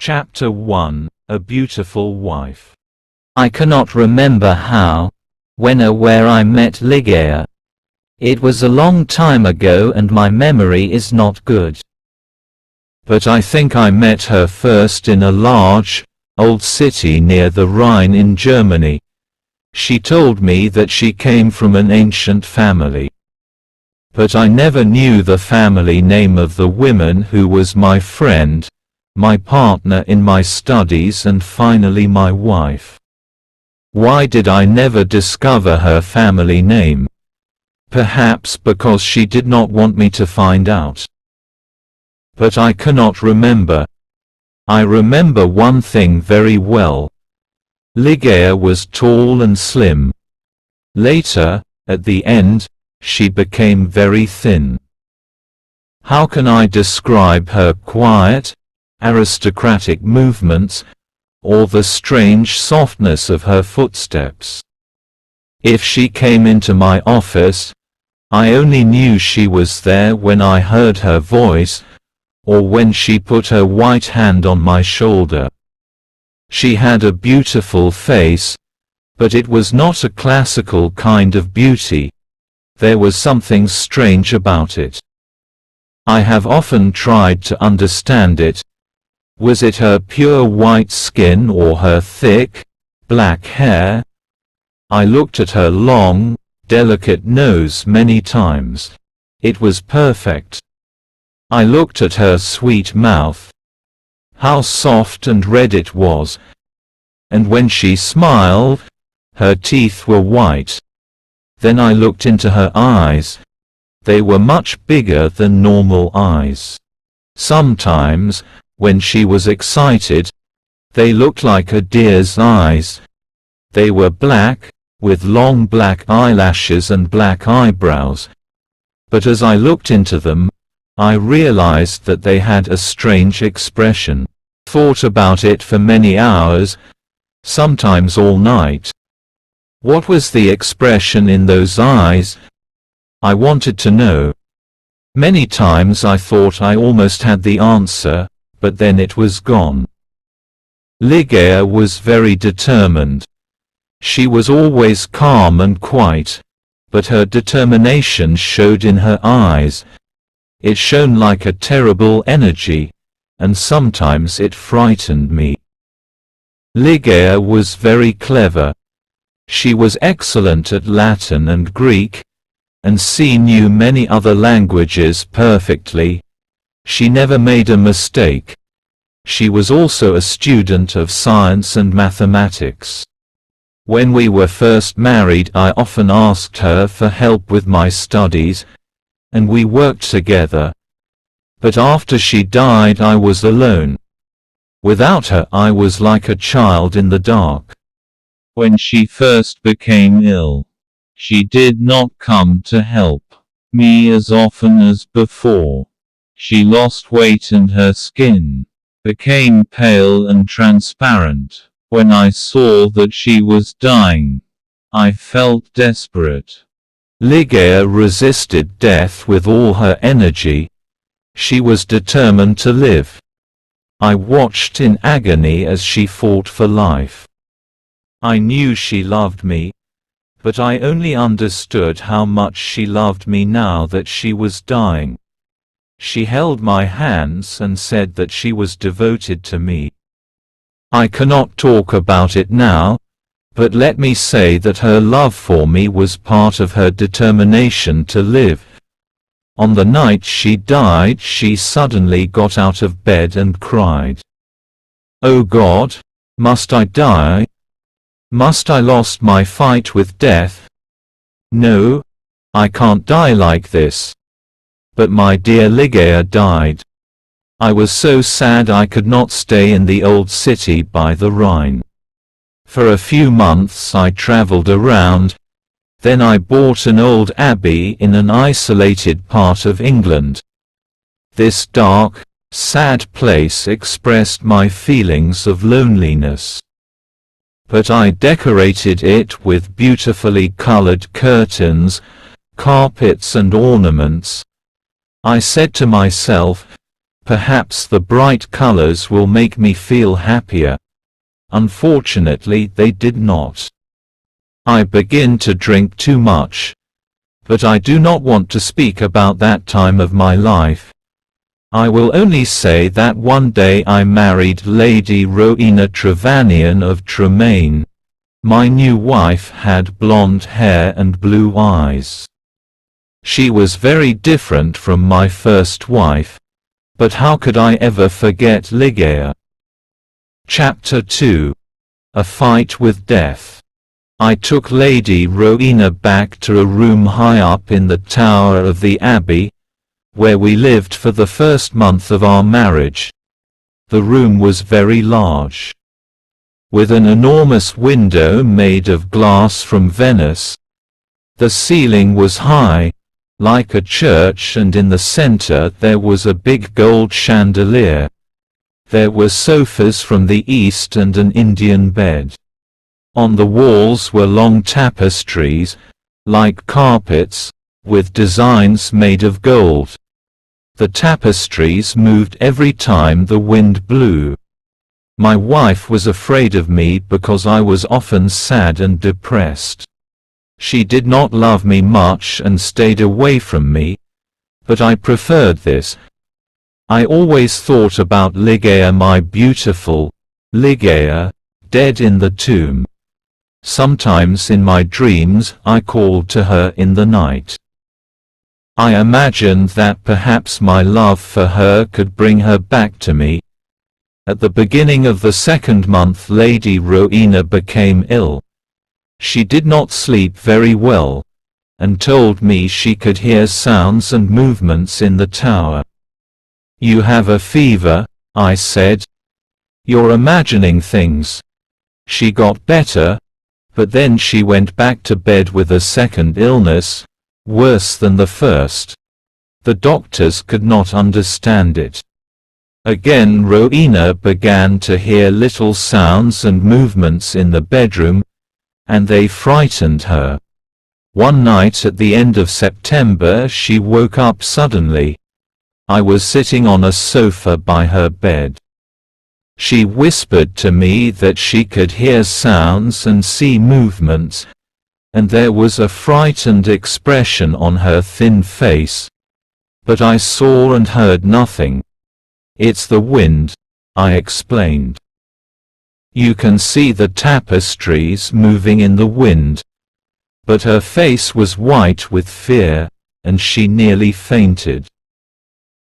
Chapter 1 A Beautiful Wife. I cannot remember how, when or where I met Ligeia. It was a long time ago and my memory is not good. But I think I met her first in a large, old city near the Rhine in Germany. She told me that she came from an ancient family. But I never knew the family name of the woman who was my friend, my partner in my studies and finally my wife. Why did I never discover her family name? Perhaps because she did not want me to find out. But I cannot remember. I remember one thing very well. Ligeia was tall and slim. Later, at the end, she became very thin. How can I describe her quiet, aristocratic movements, or the strange softness of her footsteps? If she came into my office, I only knew she was there when I heard her voice, or when she put her white hand on my shoulder. She had a beautiful face, but it was not a classical kind of beauty. There was something strange about it. I have often tried to understand it. Was it her pure white skin or her thick, black hair? I looked at her long, delicate nose many times. It was perfect. I looked at her sweet mouth. How soft and red it was. And when she smiled, her teeth were white. Then I looked into her eyes. They were much bigger than normal eyes. Sometimes, when she was excited, they looked like a deer's eyes. They were black, with long black eyelashes and black eyebrows. But as I looked into them, I realized that they had a strange expression. Thought about it for many hours, sometimes all night. What was the expression in those eyes? I wanted to know. Many times I thought I almost had the answer, but then it was gone. Ligeia was very determined. She was always calm and quiet, but her determination showed in her eyes. It shone like a terrible energy, and sometimes it frightened me. Ligeia was very clever. She was excellent at Latin and Greek, and she knew many other languages perfectly. She never made a mistake. She was also a student of science and mathematics. When we were first married, I often asked her for help with my studies, and we worked together. But after she died, I was alone. Without her, I was like a child in the dark. When she first became ill, she did not come to help me as often as before. She lost weight and her skin became pale and transparent. When I saw that she was dying, I felt desperate. Ligeia resisted death with all her energy. She was determined to live. I watched in agony as she fought for life. I knew she loved me, but I only understood how much she loved me now that she was dying. She held my hands and said that she was devoted to me. I cannot talk about it now, but let me say that her love for me was part of her determination to live. On the night she died, she suddenly got out of bed and cried. "Oh God, must I die? Must I lost my fight with death? No, I can't die like this." But my dear Ligeia died. I was so sad I could not stay in the old city by the Rhine. For a few months I traveled around. Then I bought an old abbey in an isolated part of England. This dark, sad place expressed my feelings of loneliness. But I decorated it with beautifully colored curtains, carpets and ornaments. I said to myself, Perhaps the bright colors will make me feel happier. Unfortunately, they did not. I begin to drink too much. But I do not want to speak about that time of my life. I will only say that one day I married Lady Rowena Trevanion of Tremaine. My new wife had blonde hair and blue eyes. She was very different from my first wife, but how could I ever forget Ligeia? Chapter 2. A Fight with Death. I took Lady Rowena back to a room high up in the tower of the Abbey, where we lived for the first month of our marriage. The room was very large, with an enormous window made of glass from Venice. The ceiling was high, like a church, and in the center there was a big gold chandelier. There were sofas from the East and an Indian bed. On the walls were long tapestries, like carpets, with designs made of gold. The tapestries moved every time the wind blew. My wife was afraid of me because I was often sad and depressed. She did not love me much and stayed away from me, but I preferred this. I always thought about Ligeia, my beautiful Ligeia, dead in the tomb. Sometimes in my dreams I called to her in the night. I imagined that perhaps my love for her could bring her back to me. At the beginning of the second month, Lady Rowena became ill. She did not sleep very well, and told me she could hear sounds and movements in the tower. "You have a fever," I said. "You're imagining things." She got better, but then she went back to bed with a second illness, worse than the first. The doctors could not understand it. Again Rowena began to hear little sounds and movements in the bedroom, and they frightened her. One night at the end of September she woke up suddenly. I was sitting on a sofa by her bed. She whispered to me that she could hear sounds and see movements, and there was a frightened expression on her thin face. But I saw and heard nothing. "It's the wind," I explained. "You can see the tapestries moving in the wind." But her face was white with fear, and she nearly fainted.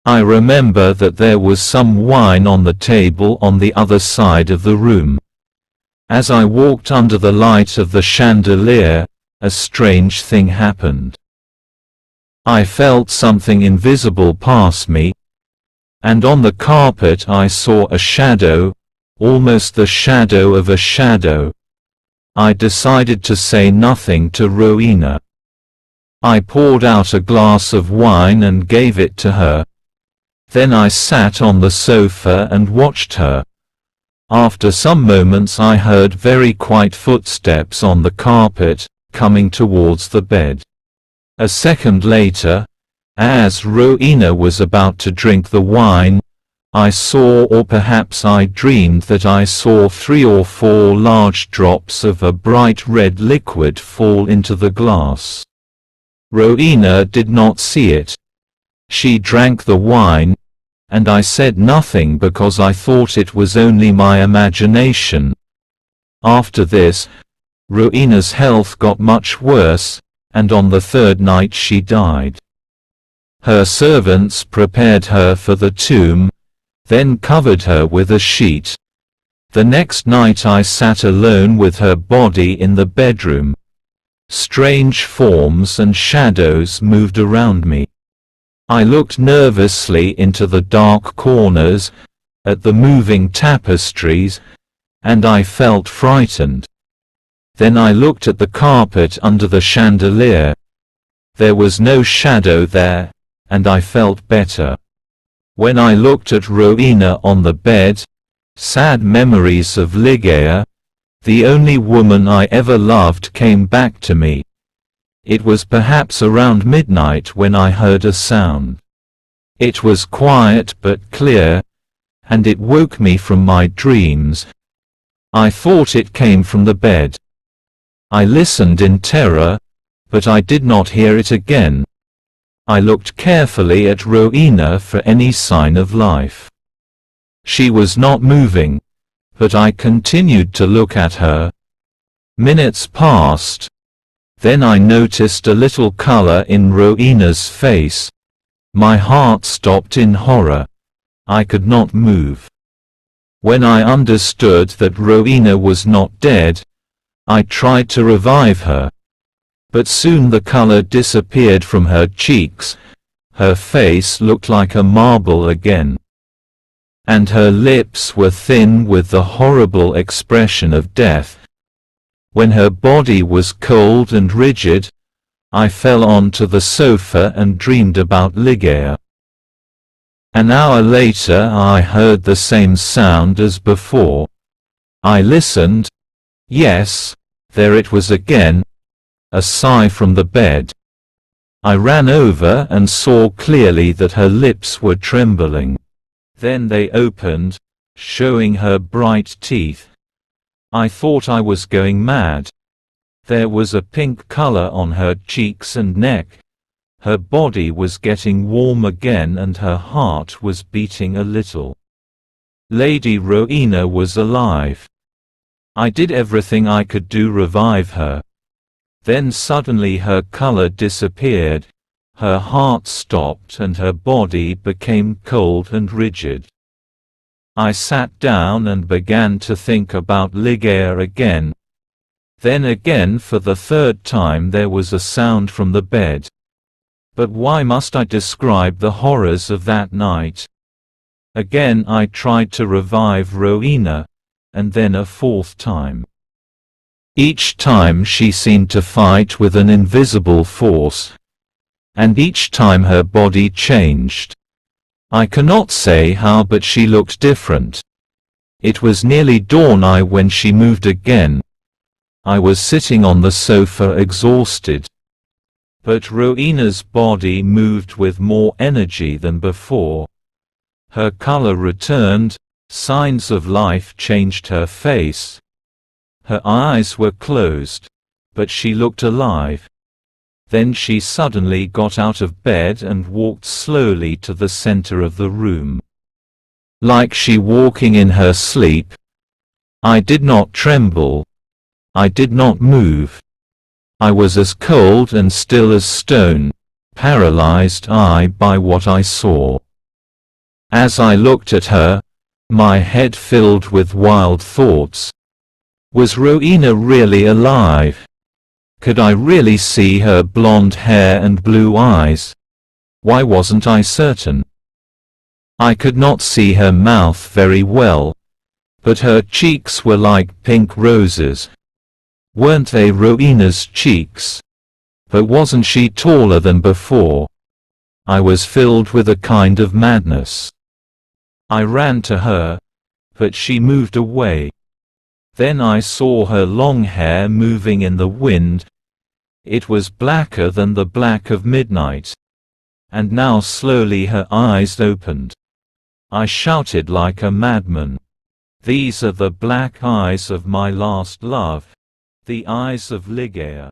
I remember that there was some wine on the table on the other side of the room. As I walked under the light of the chandelier, a strange thing happened. I felt something invisible pass me, and on the carpet I saw a shadow, almost the shadow of a shadow. I decided to say nothing to Rowena. I poured out a glass of wine and gave it to her. Then I sat on the sofa and watched her. After some moments I heard very quiet footsteps on the carpet, coming towards the bed. A second later, as Rowena was about to drink the wine, I saw, or perhaps I dreamed that I saw 3 or 4 large drops of a bright red liquid fall into the glass. Rowena did not see it. She drank the wine, and I said nothing because I thought it was only my imagination. After this, Rowena's health got much worse, and on the third night she died. Her servants prepared her for the tomb, then covered her with a sheet. The next night I sat alone with her body in the bedroom. Strange forms and shadows moved around me. I looked nervously into the dark corners, at the moving tapestries, and I felt frightened. Then I looked at the carpet under the chandelier. There was no shadow there, and I felt better. When I looked at Rowena on the bed, sad memories of Ligeia, the only woman I ever loved, came back to me. It was perhaps around midnight when I heard a sound. It was quiet but clear, and it woke me from my dreams. I thought it came from the bed. I listened in terror, but I did not hear it again. I looked carefully at Rowena for any sign of life. She was not moving, but I continued to look at her. Minutes passed. Then I noticed a little color in Rowena's face. My heart stopped in horror. I could not move. When I understood that Rowena was not dead, I tried to revive her. But soon the color disappeared from her cheeks. Her face looked like a marble again. And her lips were thin with the horrible expression of death. When her body was cold and rigid, I fell onto the sofa and dreamed about Ligeia. An hour later I heard the same sound as before. I listened. Yes, there it was again. A sigh from the bed. I ran over and saw clearly that her lips were trembling. Then they opened, showing her bright teeth. I thought I was going mad. There was a pink color on her cheeks and neck. Her body was getting warm again and her heart was beating a little. Lady Rowena was alive. I did everything I could to revive her. Then suddenly her color disappeared, her heart stopped and her body became cold and rigid. I sat down and began to think about Ligeia again. Then again for the third time there was a sound from the bed. But why must I describe the horrors of that night? Again I tried to revive Rowena, and then a fourth time. Each time she seemed to fight with an invisible force. And each time her body changed. I cannot say how, but she looked different. It was nearly dawn when she moved again. I was sitting on the sofa exhausted. But Rowena's body moved with more energy than before. Her color returned, signs of life changed her face. Her eyes were closed, but she looked alive. Then she suddenly got out of bed and walked slowly to the center of the room. Like she walking in her sleep. I did not tremble. I did not move. I was as cold and still as stone, paralyzed by what I saw. As I looked at her, my head filled with wild thoughts. Was Rowena really alive? Could I really see her blonde hair and blue eyes? Why wasn't I certain? I could not see her mouth very well, but her cheeks were like pink roses. Weren't they Rowena's cheeks? But wasn't she taller than before? I was filled with a kind of madness. I ran to her, but she moved away. Then I saw her long hair moving in the wind. It was blacker than the black of midnight. And now slowly her eyes opened. I shouted like a madman. These are the black eyes of my last love. The eyes of Ligeia.